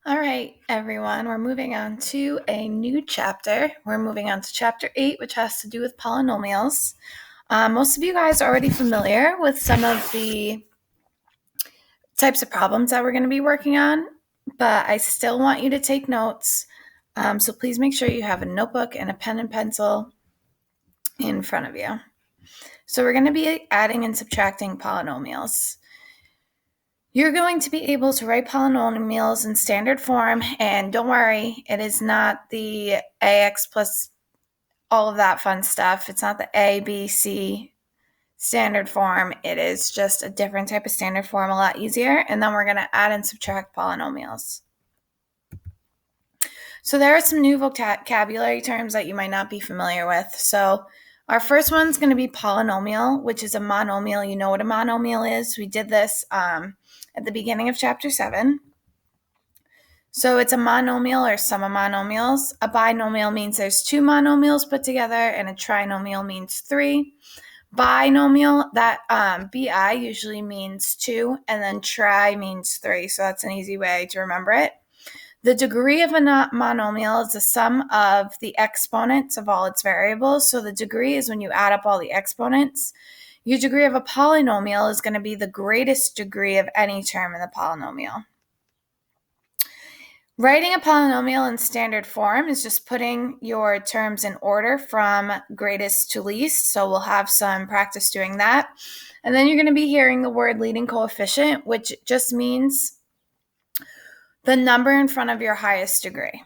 All right, everyone, we're moving on to a new chapter. We're moving on to chapter 8, which has to do with polynomials. Most of you guys are already familiar with some of the types of problems that we're going to be working on, but I still want you to take notes. So please make sure you have a notebook and a pen and pencil in front of you. So we're going to be adding and subtracting polynomials. You're going to be able to write polynomials in standard form, and don't worry, it is not the ax plus all of that fun stuff. It's not the a, b, c standard form. It is just a different type of standard form, a lot easier, and then we're going to add and subtract polynomials. So there are some new vocabulary terms that you might not be familiar with. So our first one's going to be polynomial, which is a monomial. You know what a monomial is. We did this at the beginning of chapter 7. So it's a monomial or sum of monomials. A binomial means there's two monomials put together, and a trinomial means three. Binomial, that bi usually means two, and then tri means three. So that's an easy way to remember it. The degree of a monomial is the sum of the exponents of all its variables. So the degree is when you add up all the exponents. Your degree of a polynomial is going to be the greatest degree of any term in the polynomial. Writing a polynomial in standard form is just putting your terms in order from greatest to least. So we'll have some practice doing that. And then you're going to be hearing the word leading coefficient, which just means the number in front of your highest degree.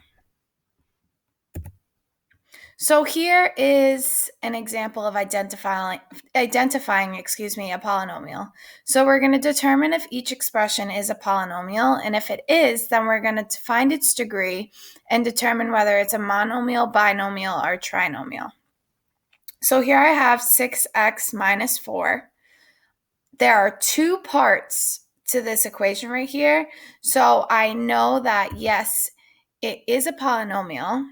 So here is an example of identifying a polynomial. So we're going to determine if each expression is a polynomial, and if it is, then we're going to find its degree and determine whether it's a monomial, binomial, or trinomial. So here I have 6x minus 4. There are two parts to this equation right here. So I know that, yes, it is a polynomial.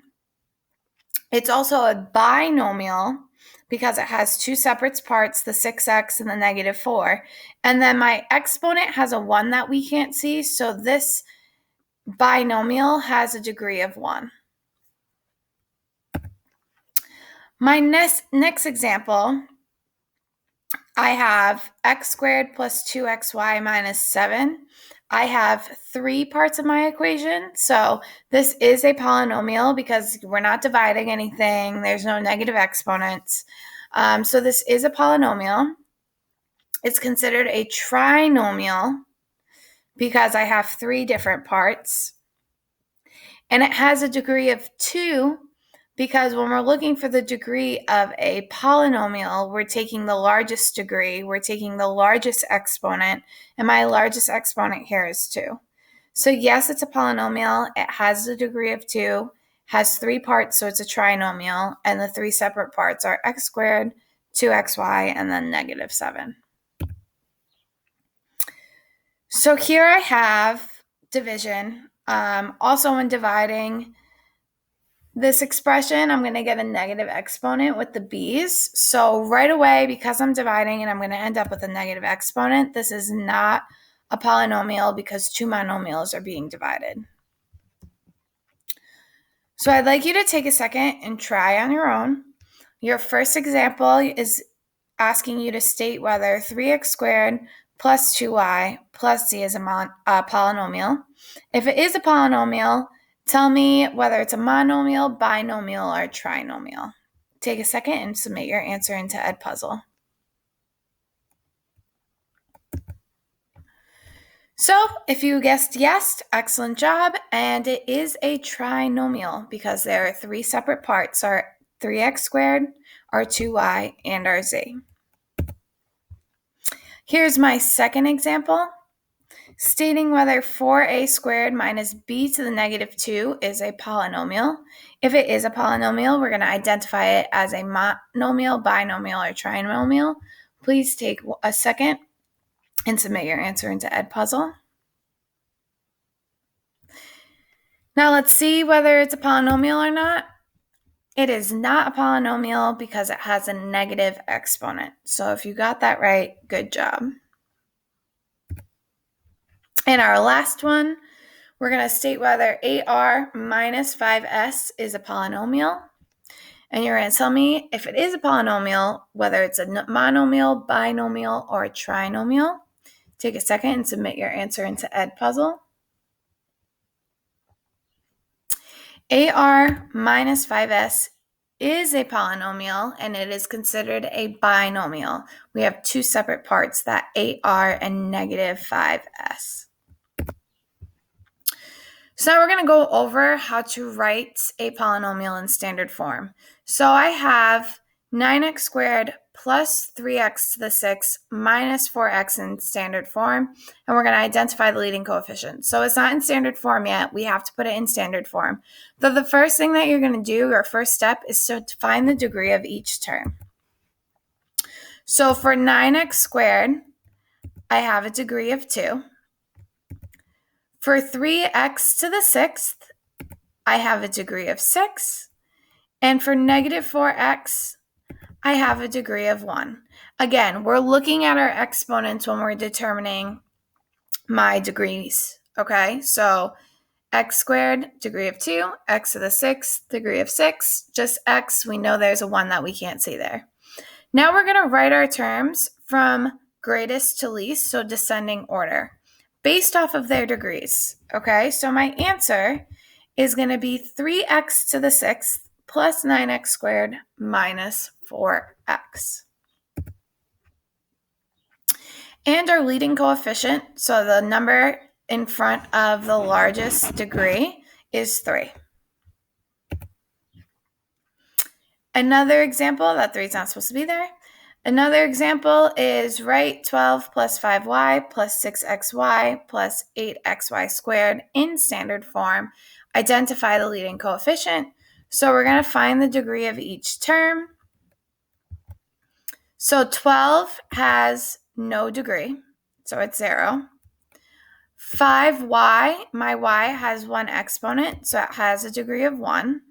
It's also a binomial because it has two separate parts, the 6x and the negative 4. And then my exponent has a 1 that we can't see, so this binomial has a degree of 1. My next example, I have x squared plus 2xy minus 7. I have three parts of my equation. So this is a polynomial because we're not dividing anything. There's no negative exponents. So this is a polynomial. It's considered a trinomial because I have three different parts. And it has a degree of 2 because when we're looking for the degree of a polynomial, we're taking the largest degree, we're taking the largest exponent, and my largest exponent here is 2. So yes, it's a polynomial. It has a degree of 2, has three parts, so it's a trinomial, and the three separate parts are x squared, 2xy, and then negative 7. So here I have division. Also when dividing this expression, I'm going to get a negative exponent with the b's. So right away, because I'm dividing and I'm going to end up with a negative exponent, this is not a polynomial because two monomials are being divided. So I'd like you to take a second and try on your own. Your first example is asking you to state whether 3x squared plus 2y plus z is a polynomial. If it is a polynomial, tell me whether it's a monomial, binomial, or trinomial. Take a second and submit your answer into Edpuzzle. So if you guessed yes, excellent job, and it is a trinomial because there are three separate parts, our 3x squared, our 2y, and our z. Here's my second example, stating whether 4a squared minus b to the negative 2 is a polynomial. If it is a polynomial, we're going to identify it as a monomial, binomial, or trinomial. Please take a second and submit your answer into Edpuzzle. Now let's see whether it's a polynomial or not. It is not a polynomial because it has a negative exponent. So if you got that right, good job. And our last one, we're going to state whether AR minus 5S is a polynomial. And you're going to tell me if it is a polynomial, whether it's a monomial, binomial, or a trinomial. Take a second and submit your answer into Edpuzzle. AR minus 5S is a polynomial, and it is considered a binomial. We have two separate parts, that AR and negative 5S. So now we're going to go over how to write a polynomial in standard form. So I have 9x squared plus 3x to the 6 minus 4x in standard form, and we're going to identify the leading coefficient. So it's not in standard form yet. We have to put it in standard form. So the first thing that you're going to do, your first step, is to find the degree of each term. So for 9x squared, I have a degree of 2. For 3x to the 6th, I have a degree of 6. And for negative 4x, I have a degree of 1. Again, we're looking at our exponents when we're determining my degrees, okay? So x squared, degree of 2, x to the 6th, degree of 6, just x. We know there's a 1 that we can't see there. Now we're going to write our terms from greatest to least, so descending order, based off of their degrees, okay? So my answer is going to be 3x to the 6th plus 9x squared minus 4x. And our leading coefficient, so the number in front of the largest degree, is 3. Another example, that 3 is not supposed to be there. Another example is write 12 plus 5y plus 6xy plus 8xy squared in standard form. Identify the leading coefficient. So we're going to find the degree of each term. So 12 has no degree, so it's 0. 5y, my y has one exponent, so it has a degree of 1.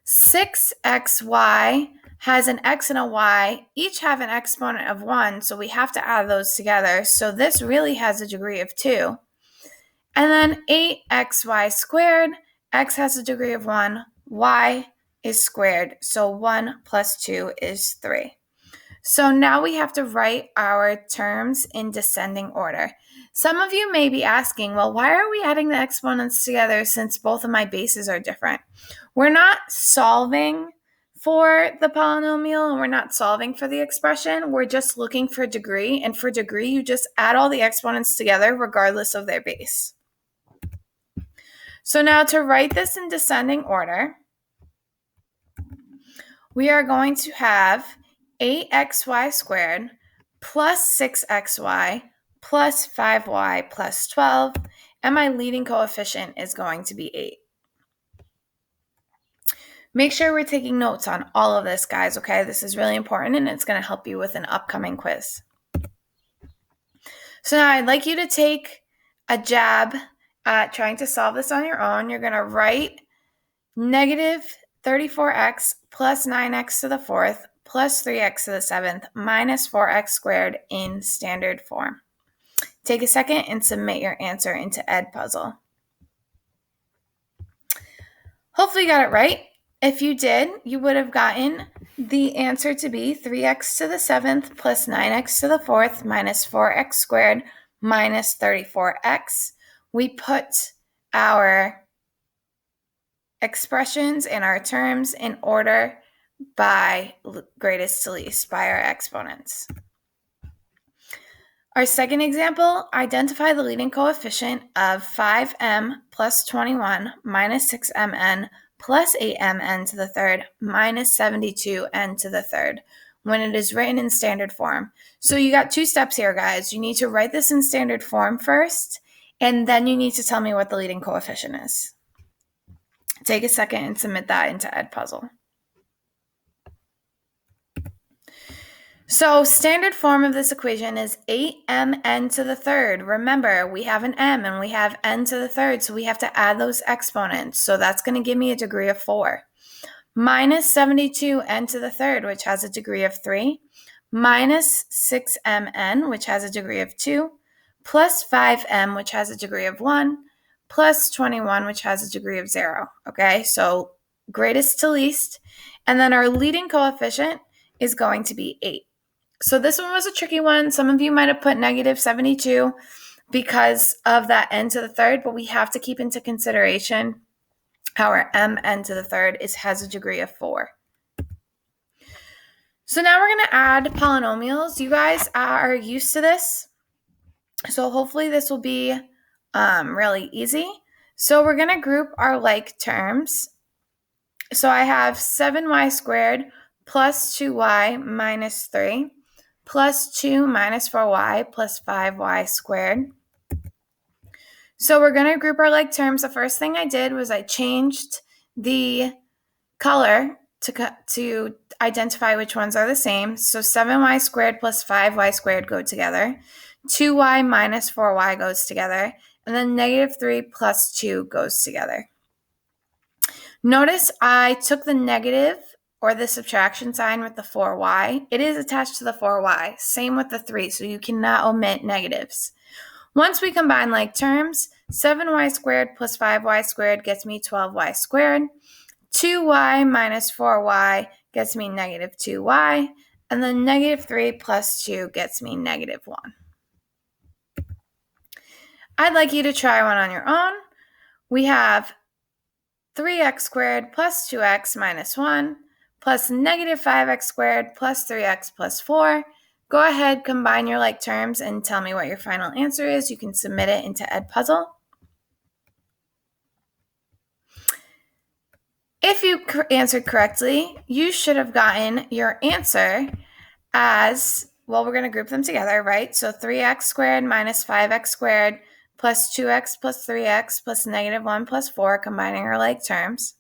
6xy has an x and a y, each have an exponent of 1, so we have to add those together. So this really has a degree of 2. And then 8xy squared, x has a degree of 1, y is squared, so 1 plus 2 is 3. So now we have to write our terms in descending order. Some of you may be asking, well, why are we adding the exponents together since both of my bases are different? We're not solving for the polynomial and we're not solving for the expression. We're just looking for degree, and for degree, you just add all the exponents together regardless of their base. So now to write this in descending order, we are going to have 8xy squared plus 6xy plus 5y plus 12, and my leading coefficient is going to be 8. Make sure we're taking notes on all of this, guys, okay? This is really important, and it's going to help you with an upcoming quiz. So now I'd like you to take a jab at trying to solve this on your own. You're going to write negative 34x plus 9x to the 4th plus 3x to the 7th minus 4x squared in standard form. Take a second and submit your answer into Edpuzzle. Hopefully you got it right. If you did, you would have gotten the answer to be 3x to the 7th plus 9x to the 4th minus 4x squared minus 34x. We put our expressions and our terms in order by greatest to least, by our exponents. Our second example, identify the leading coefficient of 5m plus 21 minus 6mn plus 8mn to the third minus 72n to the third when it is written in standard form. So you got 2 steps here, guys. You need to write this in standard form first, and then you need to tell me what the leading coefficient is. Take a second and submit that into Edpuzzle. So standard form of this equation is 8mn to the third. Remember, we have an m and we have n to the third, so we have to add those exponents. So that's going to give me a degree of 4. Minus 72n to the third, which has a degree of 3. Minus 6mn, which has a degree of 2. plus 5m, which has a degree of 1, plus 21, which has a degree of 0. Okay, so greatest to least. And then our leading coefficient is going to be 8. So this one was a tricky one. Some of you might have put negative 72 because of that n to the third, but we have to keep into consideration our mn to the third has a degree of 4. So now we're going to add polynomials. You guys are used to this, so hopefully this will be really easy. So we're going to group our like terms. So I have 7y squared plus 2y minus 3 plus 2 minus 4y plus 5y squared. So we're going to group our like terms. The first thing I did was I changed the color to identify which ones are the same. So 7y squared plus 5y squared go together. 2y minus 4y goes together. And then negative 3 plus 2 goes together. Notice I took the negative or the subtraction sign with the 4y. It is attached to the 4y. Same with the 3, so you cannot omit negatives. Once we combine like terms, 7y squared plus 5y squared gets me 12y squared. 2y minus 4y gets me negative 2y. And then negative 3 plus 2 gets me negative 1. I'd like you to try one on your own. We have 3x squared plus 2x minus 1 plus negative 5x squared plus 3x plus 4. Go ahead, combine your like terms and tell me what your final answer is. You can submit it into Edpuzzle. If you answered correctly, you should have gotten your answer as, well, we're going to group them together, right? So 3x squared minus 5x squared plus 2x plus 3x plus negative 1 plus 4, combining our like terms.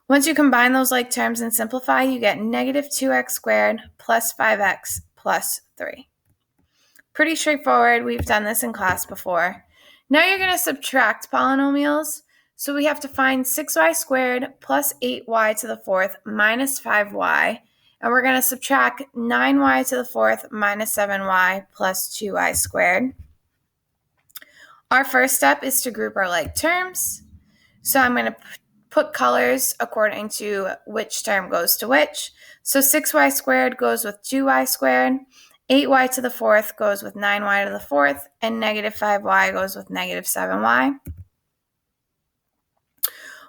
Once you combine those like terms and simplify, you get negative 2x squared plus 5x plus 3. Pretty straightforward. We've done this in class before. Now you're going to subtract polynomials. So we have to find 6y squared plus 8y to the fourth minus 5y. And we're going to subtract 9y to the fourth minus 7y plus 2y squared. Our first step is to group our like terms. So I'm going to put colors according to which term goes to which. So 6y squared goes with 2y squared. 8y to the fourth goes with 9y to the fourth. And negative 5y goes with negative 7y.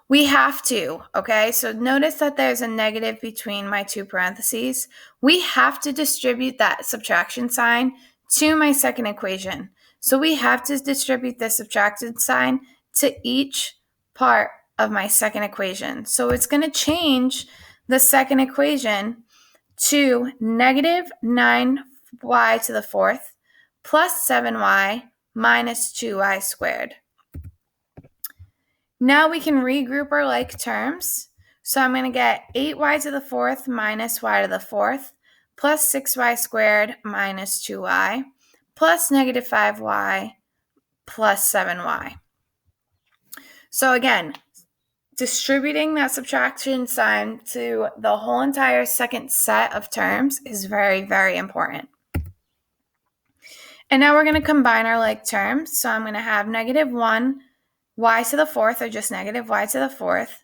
We have to, okay? So notice that there's a negative between my two parentheses. We have to distribute that subtraction sign to my second equation. So we have to distribute the subtracted sign to each part of my second equation. So it's going to change the second equation to negative 9y to the fourth plus 7y minus 2y squared. Now we can regroup our like terms. So I'm going to get 8y to the fourth minus y to the fourth plus 6y squared minus 2y plus negative 5y plus 7y. So again, distributing that subtraction sign to the whole entire second set of terms is very, very important. And now we're going to combine our like terms. So I'm going to have negative 1 y to the fourth, or just negative y to the fourth,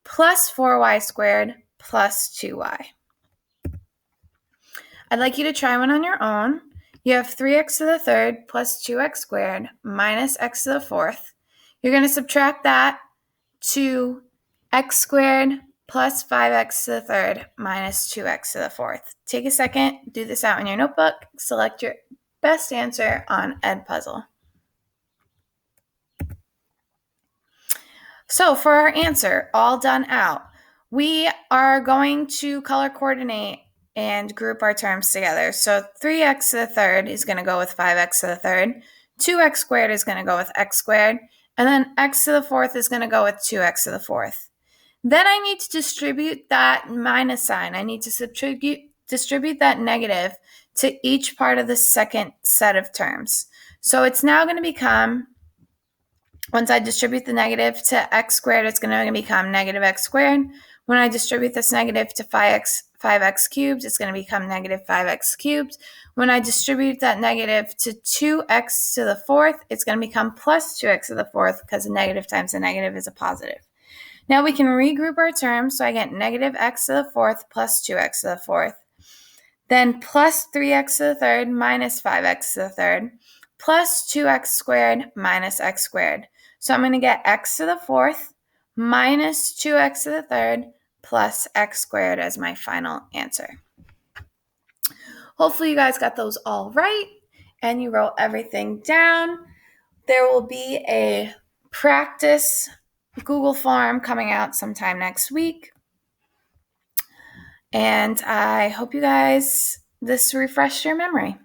plus 4y squared plus 2y. I'd like you to try one on your own. You have 3x to the third plus 2x squared minus x to the fourth. You're going to subtract that to x squared plus 5x to the third minus 2x to the fourth. Take a second, do this out in your notebook, select your best answer on Edpuzzle. So for our answer, all done out, we are going to color coordinate and group our terms together. So 3x to the third is going to go with 5x to the third. 2x squared is going to go with x squared. And then x to the fourth is going to go with 2x to the fourth. Then I need to distribute that minus sign. I need to distribute that negative to each part of the second set of terms. So it's now going to become, once I distribute the negative to x squared, it's going to become negative x squared. When I distribute this negative to 5x 5x cubed, it's going to become negative 5x cubed. When I distribute that negative to 2x to the fourth, it's going to become plus 2x to the fourth because a negative times a negative is a positive. Now we can regroup our terms, so I get negative x to the fourth plus 2x to the fourth. Then plus 3x to the third minus 5x to the third plus 2x squared minus x squared. So I'm going to get x to the fourth minus 2x to the third plus x squared as my final answer. Hopefully you guys got those all right and you wrote everything down. There will be a practice Google form coming out sometime next week. And I hope you guys, this refreshed your memory.